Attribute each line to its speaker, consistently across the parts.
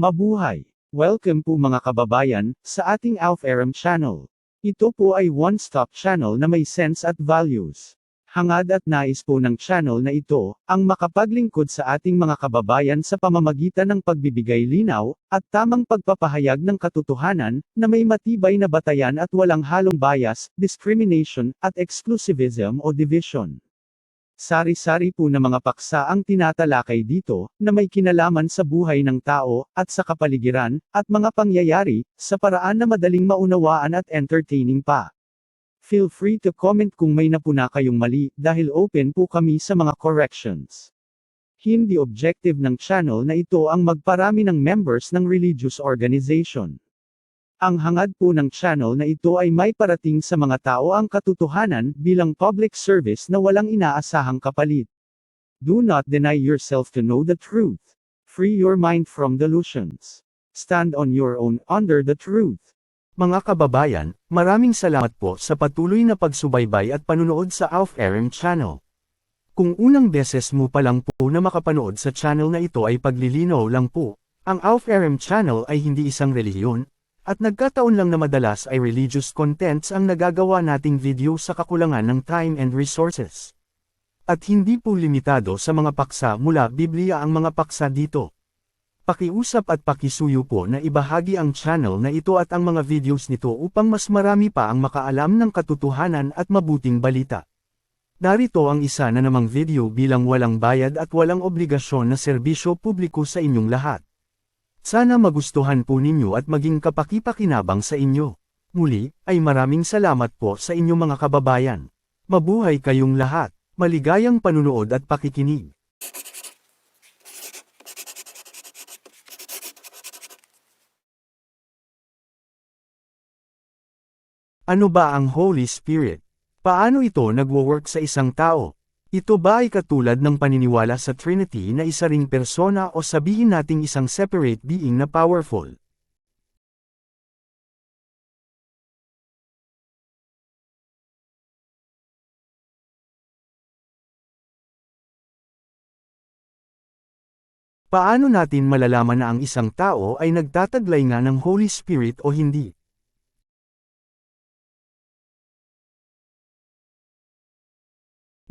Speaker 1: Mabuhay! Welcome po mga kababayan, sa ating Alf Aram channel. Ito po ay one-stop channel na may sense at values. Hangad at nais po ng channel na ito, ang makapaglingkod sa ating mga kababayan sa pamamagitan ng pagbibigay linaw, at tamang pagpapahayag ng katotohanan, na may matibay na batayan at walang halong bias, discrimination, at exclusivism o division. Sari-sari po na mga paksa ang tinatalakay dito, na may kinalaman sa buhay ng tao, at sa kapaligiran, at mga pangyayari, sa paraan na madaling maunawaan at entertaining pa. Feel free to comment kung may napuna kayong mali, dahil open po kami sa mga corrections. Hindi objective ng channel na ito ang magparami ng members ng religious organization. Ang hangad po ng channel na ito ay may parating sa mga tao ang katotohanan bilang public service na walang inaasahang kapalit. Do not deny yourself to know the truth. Free your mind from delusions. Stand on your own under the truth.
Speaker 2: Mga kababayan, maraming salamat po sa patuloy na pagsubaybay at panunood sa Alf Aram channel. Kung unang beses mo pa lang po na makapanood sa channel na ito ay paglilinaw lang po, ang Alf Aram channel ay hindi isang relihiyon, at nagkataon lang na madalas ay religious contents ang nagagawa nating video sa kakulangan ng time and resources. At hindi po limitado sa mga paksa mula Biblia ang mga paksa dito. Pakiusap at pakisuyo po na ibahagi ang channel na ito at ang mga videos nito upang mas marami pa ang makaalam ng katotohanan at mabuting balita. Narito ang isa na namang video bilang walang bayad at walang obligasyon na serbisyo publiko sa inyong lahat. Sana magustuhan po ninyo at maging kapaki-pakinabang sa inyo. Muli, ay maraming salamat po sa inyong mga kababayan. Mabuhay kayong lahat, maligayang panunood at pakikinig. Ano ba ang Holy Spirit? Paano ito nagwo-work sa isang tao? Ito ba ay katulad ng paniniwala sa Trinity na isa ring persona o sabihin nating isang separate being na powerful? Paano natin malalaman na ang isang tao ay nagtataglay nga ng Holy Spirit o hindi?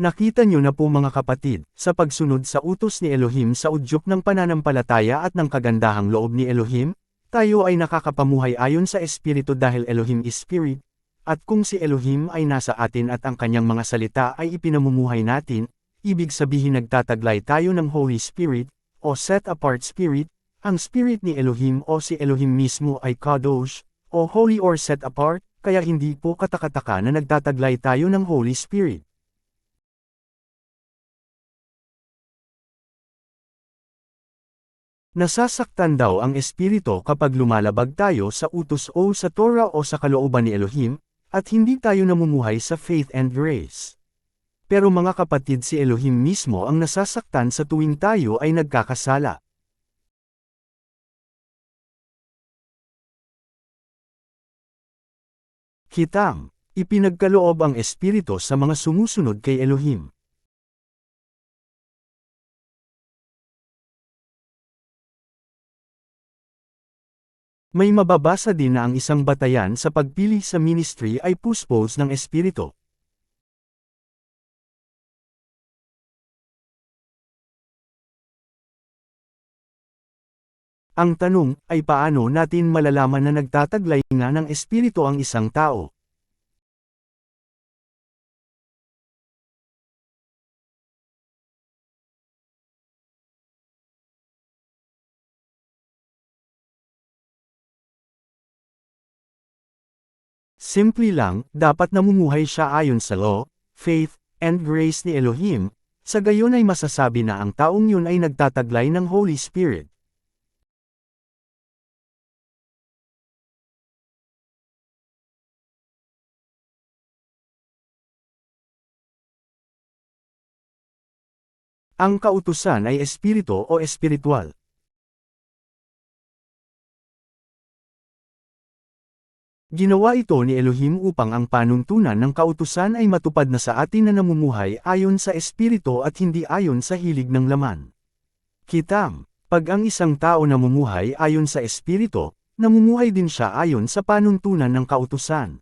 Speaker 2: Nakita nyo na po mga kapatid, sa pagsunod sa utos ni Elohim sa udyok ng pananampalataya at ng kagandahang loob ni Elohim, tayo ay nakakapamuhay ayon sa Espiritu dahil Elohim is Spirit, at kung si Elohim ay nasa atin at ang kanyang mga salita ay ipinamumuhay natin, ibig sabihin nagtataglay tayo ng Holy Spirit, o set-apart Spirit, ang Spirit ni Elohim o si Elohim mismo ay Kadosh, o Holy or set-apart, kaya hindi po katakataka na nagtataglay tayo ng Holy Spirit. Nasasaktan daw ang espiritu kapag lumalabag tayo sa utos o sa Torah o sa kalooban ni Elohim, at hindi tayo namumuhay sa faith and grace. Pero mga kapatid, si Elohim mismo ang nasasaktan sa tuwing tayo ay nagkakasala. Kitang, ipinagkaloob ang espiritu sa mga sumusunod kay Elohim. May mababasa din na ang isang batayan sa pagpili sa ministry ay puspos ng espiritu. Ang tanong ay paano natin malalaman na nagtataglay nga ng espiritu ang isang tao? Simple lang, dapat namumuhay siya ayon sa law, faith, and grace ni Elohim, sa gayon ay masasabi na ang taong yun ay nagtataglay ng Holy Spirit. Ang kautusan ay espiritu o espiritual. Ginawa ito ni Elohim upang ang panuntunan ng kautusan ay matupad na sa atin na namumuhay ayon sa espiritu at hindi ayon sa hilig ng laman. Kitam, Pag ang isang tao namumuhay ayon sa espiritu, namumuhay din siya ayon sa panuntunan ng kautusan.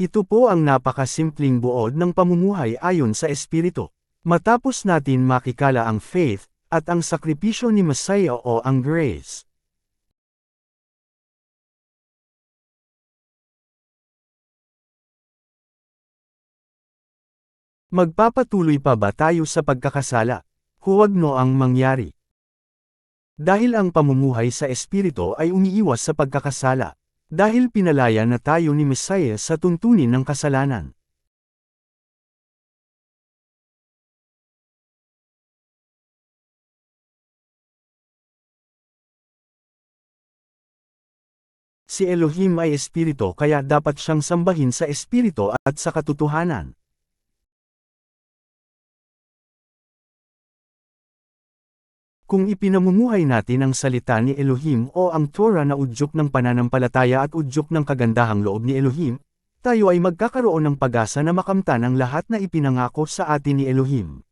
Speaker 2: Ito po ang napakasimpleng buod ng pamumuhay ayon sa espiritu. Matapos natin makikala ang faith, at ang sakripisyo ni Messiah o ang grace. Magpapatuloy pa ba tayo sa pagkakasala? Huwag no ang mangyari. Dahil ang pamumuhay sa espiritu ay umiiwas sa pagkakasala. Dahil pinalaya na tayo ni Messiah sa tuntunin ng kasalanan. Si Elohim ay espiritu kaya dapat siyang sambahin sa espiritu at sa katotohanan. Kung ipinamumuhay natin ang salita ni Elohim o ang Torah na udyok ng pananampalataya at udyok ng kagandahang loob ni Elohim, tayo ay magkakaroon ng pag-asa na makamtan ang lahat na ipinangako sa atin ni Elohim.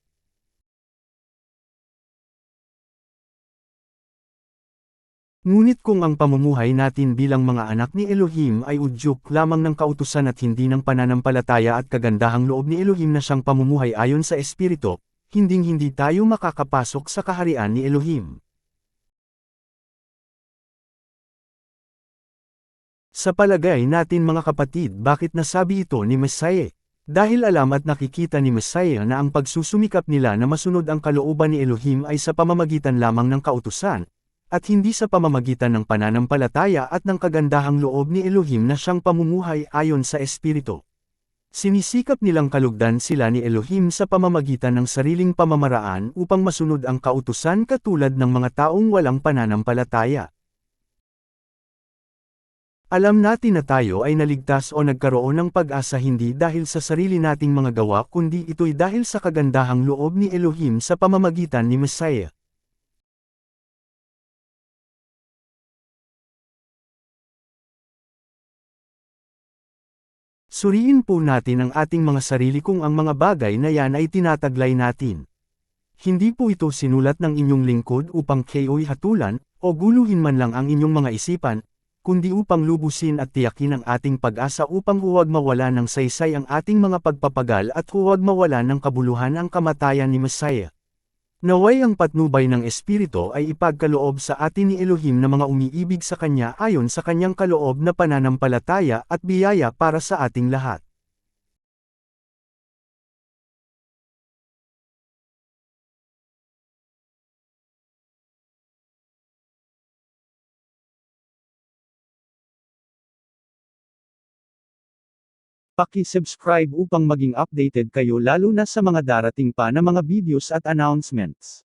Speaker 2: Ngunit kung ang pamumuhay natin bilang mga anak ni Elohim ay udyok lamang ng kautusan at hindi ng pananampalataya at kagandahang loob ni Elohim na siyang pamumuhay ayon sa espiritu, hinding-hindi tayo makakapasok sa kaharian ni Elohim. Sa palagay natin mga kapatid, bakit nasabi ito ni Messiah? Dahil alam at nakikita ni Messiah na ang pagsusumikap nila na masunod ang kalooban ni Elohim ay sa pamamagitan lamang ng kautusan, at hindi sa pamamagitan ng pananampalataya at ng kagandahang loob ni Elohim na siyang pamumuhay ayon sa espiritu. Sinisikap nilang kalugdan sila ni Elohim sa pamamagitan ng sariling pamamaraan upang masunod ang kautusan katulad ng mga taong walang pananampalataya. Alam natin na tayo ay naligtas o nagkaroon ng pag-asa hindi dahil sa sarili nating mga gawa kundi ito'y dahil sa kagandahang loob ni Elohim sa pamamagitan ni Messiah. Suriin po natin ang ating mga sarili kung ang mga bagay na yan ay tinataglay natin. Hindi po ito sinulat ng inyong lingkod upang kayo'y hatulan, o guluhin man lang ang inyong mga isipan, kundi upang lubusin at tiyakin ang ating pag-asa upang huwag mawala ng saysay ang ating mga pagpapagal at huwag mawala ng kabuluhan ang kamatayan ni Messiah. Naway ang patnubay ng Espiritu ay ipagkaloob sa atin ni Elohim na mga umiibig sa Kanya ayon sa Kanyang kaloob na pananampalataya at biyaya para sa ating lahat.
Speaker 1: Paki-subscribe upang maging updated kayo lalo na sa mga darating pa na mga videos at announcements.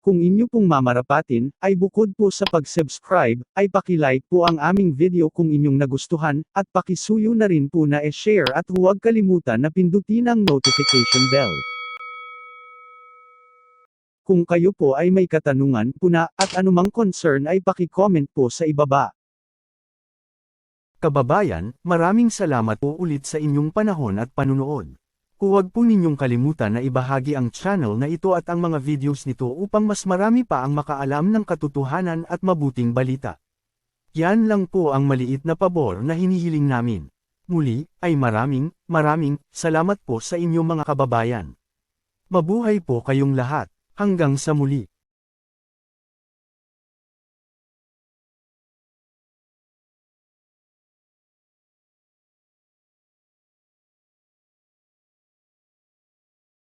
Speaker 1: Kung inyo pong mamarapatin, ay bukod po sa pag-subscribe, ay paki-like po ang aming video kung inyong nagustuhan, at pakisuyo na rin po na e-share at huwag kalimutan na pindutin ang notification bell. Kung kayo po ay may katanungan po na, at anumang concern ay paki-comment po sa ibaba.
Speaker 2: Kababayan, maraming salamat po ulit sa inyong panahon at panunood. Huwag po ninyong kalimutan na ibahagi ang channel na ito at ang mga videos nito upang mas marami pa ang makaalam ng katotohanan at mabuting balita. Yan lang po ang maliit na pabor na hinihiling namin. Muli, ay maraming salamat po sa inyong mga kababayan. Mabuhay po kayong lahat, hanggang sa muli.